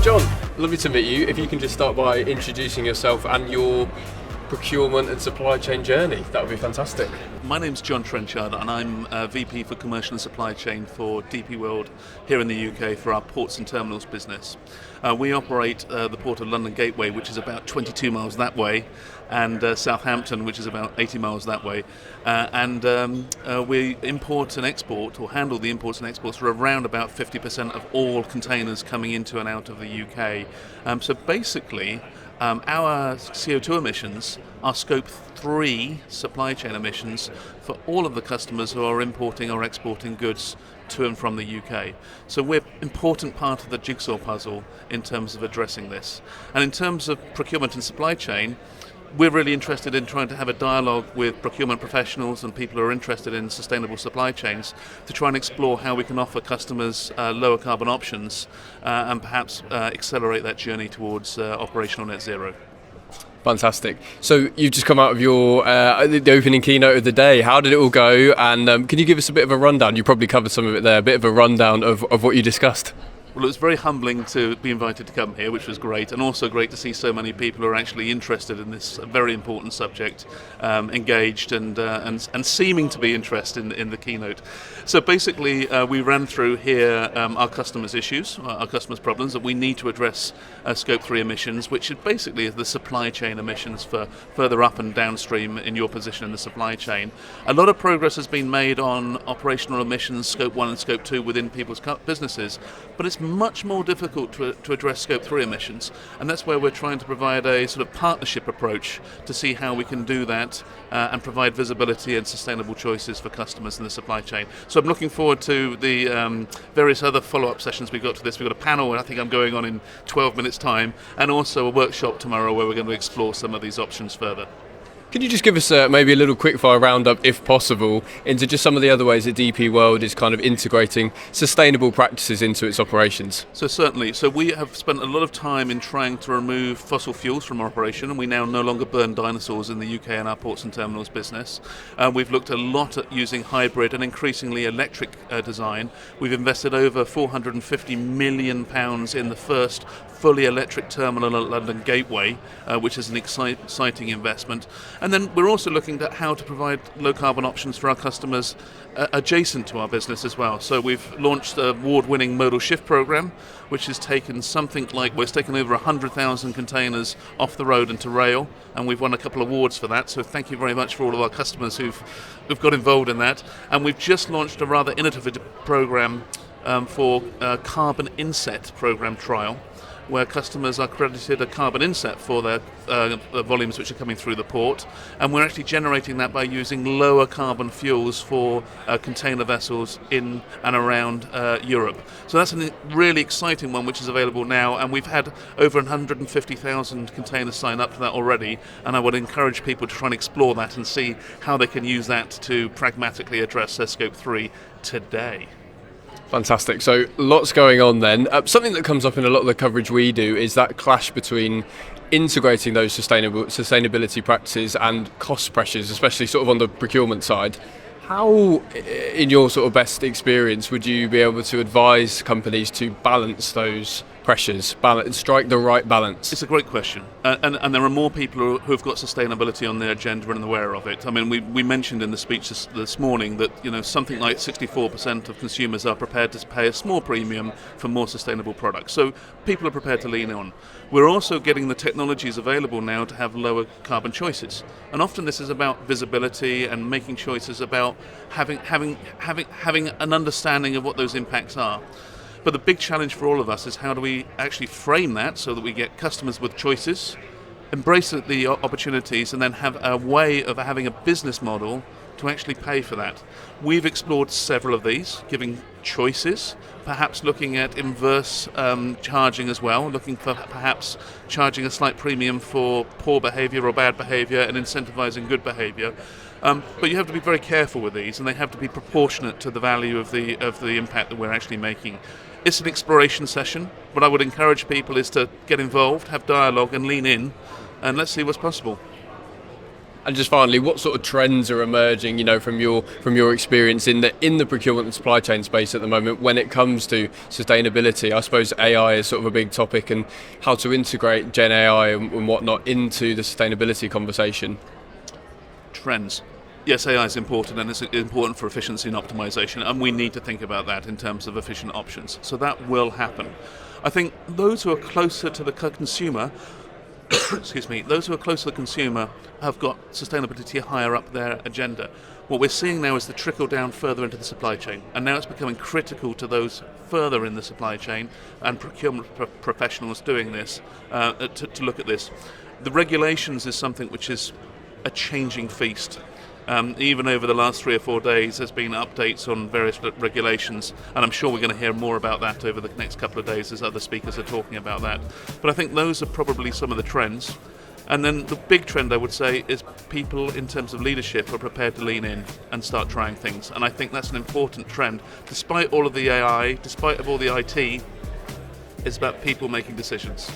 John, lovely to meet you. If you can just start by introducing yourself and your procurement and supply chain journey, that would be fantastic. My name's John Trenchard and I'm VP for Commercial and Supply Chain for DP World here in the UK for our ports and terminals business. We operate the Port of London Gateway, which is about 22 miles that way, and Southampton, which is about 80 miles that way. We import and export, or handle the imports and exports for around about 50% of all containers coming into and out of the UK. So basically, our CO2 emissions are Scope 3 supply chain emissions for all of the customers who are importing or exporting goods to and from the UK. So we're an important part of the jigsaw puzzle in terms of addressing this. And in terms of procurement and supply chain, we're really interested in trying to have a dialogue with procurement professionals and people who are interested in sustainable supply chains to try and explore how we can offer customers lower carbon options and perhaps accelerate that journey towards operational net zero. Fantastic. So you've just come out of your the opening keynote of the day. How did it all go? And can you give us a bit of a rundown? You probably covered some of it there, a bit of a rundown of what you discussed. Well, it was very humbling to be invited to come here, which was great, and also great to see so many people who are actually interested in this very important subject, engaged and seeming to be interested in the keynote. So basically, we ran through here our customers' issues, our customers' problems that we need to address Scope 3 emissions, which is basically the supply chain emissions for further up and downstream in your position in the supply chain. A lot of progress has been made on operational emissions, Scope 1 and Scope 2 within people's businesses, but it's much more difficult to address Scope 3 emissions, and that's where we're trying to provide a sort of partnership approach to see how we can do that and provide visibility and sustainable choices for customers in the supply chain. So I'm looking forward to the various other follow-up sessions we've got to this. We've got a panel I think I'm going on in 12 minutes time, and also a workshop tomorrow where we're going to explore some of these options further. Could you just give us maybe a little quickfire roundup, if possible, into just some of the other ways that DP World is kind of integrating sustainable practices into its operations? So certainly. So we have spent a lot of time in trying to remove fossil fuels from our operation, and we now no longer burn dinosaurs in the UK in our ports and terminals business. We've looked a lot at using hybrid and increasingly electric design. We've invested over £450 million in the first fully electric terminal at London Gateway, which is an exciting investment. And then we're also looking at how to provide low carbon options for our customers adjacent to our business as well. So we've launched the award-winning modal shift program, which has taken it's taken over 100,000 containers off the road into rail, and we've won a couple of awards for that. So thank you very much for all of our customers who've got involved in that. And we've just launched a rather innovative program for carbon inset program trial, where customers are credited a carbon inset for their volumes which are coming through the port, and we're actually generating that by using lower carbon fuels for container vessels in and around Europe. So that's a really exciting one which is available now, and we've had over 150,000 containers sign up for that already, and I would encourage people to try and explore that and see how they can use that to pragmatically address their Scope 3 today. Fantastic. So lots going on then. Something that comes up in a lot of the coverage we do is that clash between integrating those sustainability practices and cost pressures, especially sort of on the procurement side. How, in your sort of best experience, would you be able to advise companies to balance those pressures, strike the right balance? It's a great question, and there are more people who have got sustainability on their agenda and aware of it. I mean, we mentioned in the speech this morning that something like 64% of consumers are prepared to pay a small premium for more sustainable products. So people are prepared to lean on. We're also getting the technologies available now to have lower carbon choices, and often this is about visibility and making choices about having an understanding of what those impacts are. But the big challenge for all of us is how do we actually frame that so that we get customers with choices, embrace the opportunities, and then have a way of having a business model to actually pay for that. We've explored several of these, giving choices, perhaps looking at inverse charging as well, looking for perhaps charging a slight premium for poor behaviour or bad behaviour and incentivising good behaviour. But you have to be very careful with these, and they have to be proportionate to the value of the impact that we're actually making. It's an exploration session. What I would encourage people is to get involved, have dialogue and lean in, and let's see what's possible. And just finally, what sort of trends are emerging, from your experience in the procurement and supply chain space at the moment when it comes to sustainability? I suppose AI is sort of a big topic, and how to integrate Gen AI and whatnot into the sustainability conversation. Trends. Yes, AI is important, and it's important for efficiency and optimization, and we need to think about that in terms of efficient options. So that will happen. I think those who are closer to the consumer, those who are closer to the consumer have got sustainability higher up their agenda. What we're seeing now is the trickle down further into the supply chain, and now it's becoming critical to those further in the supply chain and procurement professionals doing this to look at this. The regulations is something which is a changing feast. Even over the last 3 or 4 days, there's been updates on various regulations, and I'm sure we're going to hear more about that over the next couple of days as other speakers are talking about that. But I think those are probably some of the trends. And then the big trend, I would say, is people in terms of leadership are prepared to lean in and start trying things. And I think that's an important trend. Despite all of the AI, despite of all the IT, it's about people making decisions.